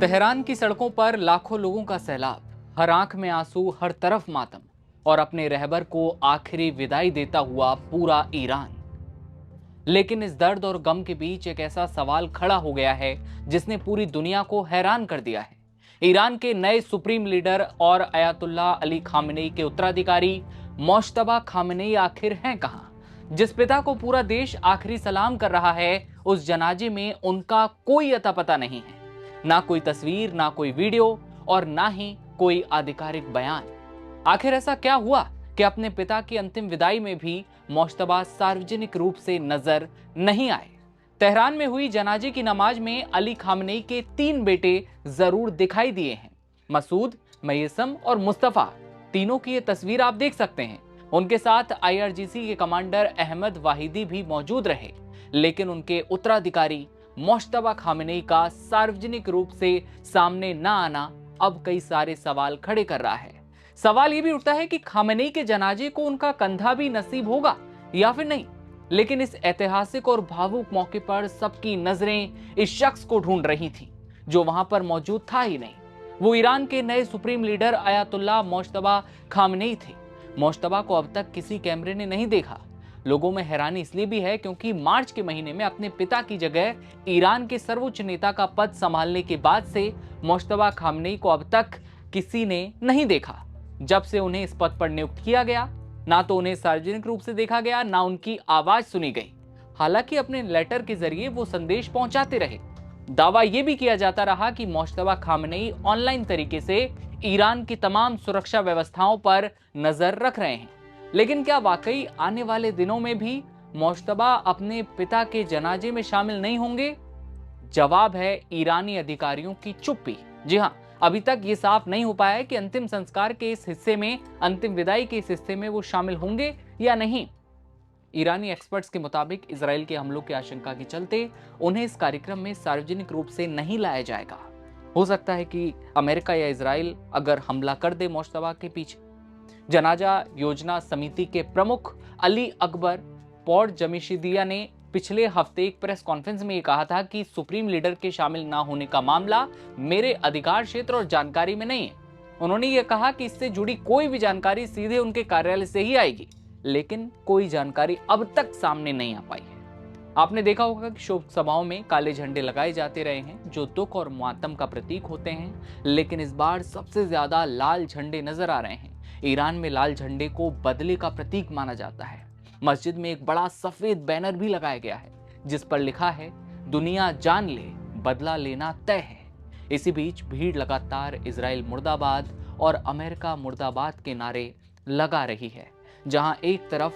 Tehran की सड़कों पर लाखों लोगों का सैलाब, हर आंख में आंसू, हर तरफ मातम और अपने रहबर को आखिरी विदाई देता हुआ पूरा ईरान। लेकिन इस दर्द और गम के बीच एक ऐसा सवाल खड़ा हो गया है जिसने पूरी दुनिया को हैरान कर दिया है। ईरान के नए सुप्रीम लीडर और अयातुल्लाह अली खामेनेई के उत्तराधिकारी मोज्तबा खामेनेई आखिर हैं कहां? जिस पिता को पूरा देश आखिरी सलाम कर रहा है, उस जनाजे में उनका कोई अता पता नहीं है। ना कोई तस्वीर, ना कोई वीडियो और ना ही कोई आधिकारिक बयान। आखिर ऐसा क्या हुआ कि अपने पिता की अंतिम विदाई में भी मोज्तबा सार्वजनिक रूप से नजर नहीं आए? तेहरान में हुई जनाजे की नमाज में अली खामेनेई के 3 बेटे जरूर दिखाई दिए हैं, मसूद, मयसम और मुस्तफा। तीनों की ये तस्वीर आप देख सकते हैं। उनके साथ IRGC के कमांडर अहमद वाहिदी भी मौजूद रहे, लेकिन उनके उत्तराधिकारी मोज्तबा खामेनेई का सार्वजनिक रूप से सामने न आना अब कई सारे सवाल खड़े कर रहा है। सवाल ये भी उठता है कि खामेनेई के जनाजे को उनका कंधा भी नसीब होगा या फिर नहीं। लेकिन इस ऐतिहासिक और भावुक मौके पर सबकी नजरें इस शख्स को ढूंढ रही थी जो वहां पर मौजूद था ही नहीं। वो ईरान के नए supreme leader Ayatollah Mojtaba Khamenei थे। मोज्तबा को अब तक किसी कैमरे ने नहीं देखा। लोगों में हैरानी इसलिए भी है क्योंकि मार्च के महीने में अपने पिता की जगह ईरान के सर्वोच्च नेता का पद संभालने के बाद से मोज्तबा खामेनेई को अब तक किसी ने नहीं देखा। जब से उन्हें इस पद पर नियुक्त किया गया, ना तो उन्हें सार्वजनिक रूप से देखा गया, ना उनकी आवाज सुनी गई। हालांकि अपने लेटर के जरिए वो संदेश पहुंचाते रहे। दावा यह भी किया जाता रहा कि मोज्तबा खामेनेई ऑनलाइन तरीके से ईरान की तमाम सुरक्षा व्यवस्थाओं पर नजर रख रहे हैं। लेकिन क्या वाकई आने वाले दिनों में भी मोज्तबा अपने पिता के जनाजे में शामिल नहीं होंगे? जवाब है ईरानी अधिकारियों की चुप्पी। जी हां, अभी तक ये साफ नहीं हो पाया है कि अंतिम संस्कार के इस हिस्से में, अंतिम विदाई के इस हिस्से में वो शामिल होंगे या नहीं। ईरानी एक्सपर्ट्स के मुताबिक इजराइल के हमलों की आशंका के चलते उन्हें इस कार्यक्रम में सार्वजनिक रूप से नहीं लाया जाएगा। हो सकता है कि अमेरिका या इजराइल अगर हमला कर दे मोज्तबा के पीछे। जनाजा योजना समिति के प्रमुख अली अकबर पॉड जमीशिदिया ने पिछले हफ्ते एक प्रेस कॉन्फ्रेंस में ये कहा था कि सुप्रीम लीडर के शामिल ना होने का मामला मेरे अधिकार क्षेत्र और जानकारी में नहीं है। उन्होंने ये कहा कि इससे जुड़ी कोई भी जानकारी सीधे उनके कार्यालय से ही आएगी, लेकिन कोई जानकारी अब तक सामने नहीं आ पाई है। आपने देखा होगा कि शोक सभाओं में काले झंडे लगाए जाते रहे हैं जो दुख और मातम का प्रतीक होते हैं, लेकिन इस बार सबसे ज्यादा लाल झंडे नजर आ रहे हैं। ईरान में लाल झंडे को बदले का प्रतीक माना जाता है। मस्जिद में एक बड़ा सफेद बैनर भी लगाया गया है जिस पर लिखा है, दुनिया जान ले, बदला लेना तय है। इसी बीच भीड़ लगातार इजराइल मुर्दाबाद और अमेरिका मुर्दाबाद के नारे लगा रही है। जहां एक तरफ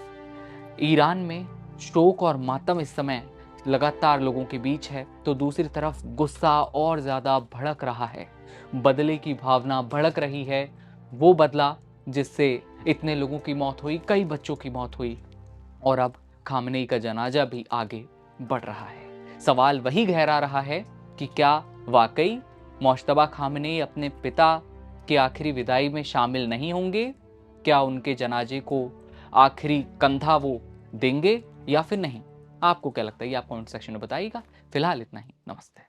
ईरान में शोक और मातम इस समय लगातार लोगों के बीच है, तो दूसरी तरफ गुस्सा और ज्यादा भड़क रहा है। बदले की भावना भड़क रही है, वो बदला जिससे इतने लोगों की मौत हुई, कई बच्चों की मौत हुई, और अब खामेनेई का जनाजा भी आगे बढ़ रहा है। सवाल वही गहरा रहा है कि क्या वाकई मोज्तबा खामेनेई अपने पिता की आखिरी विदाई में शामिल नहीं होंगे? क्या उनके जनाजे को आखिरी कंधा वो देंगे या फिर नहीं? आपको क्या लगता है? आप कमेंट सेक्शन में बताइएगा। फिलहाल इतना ही। नमस्ते।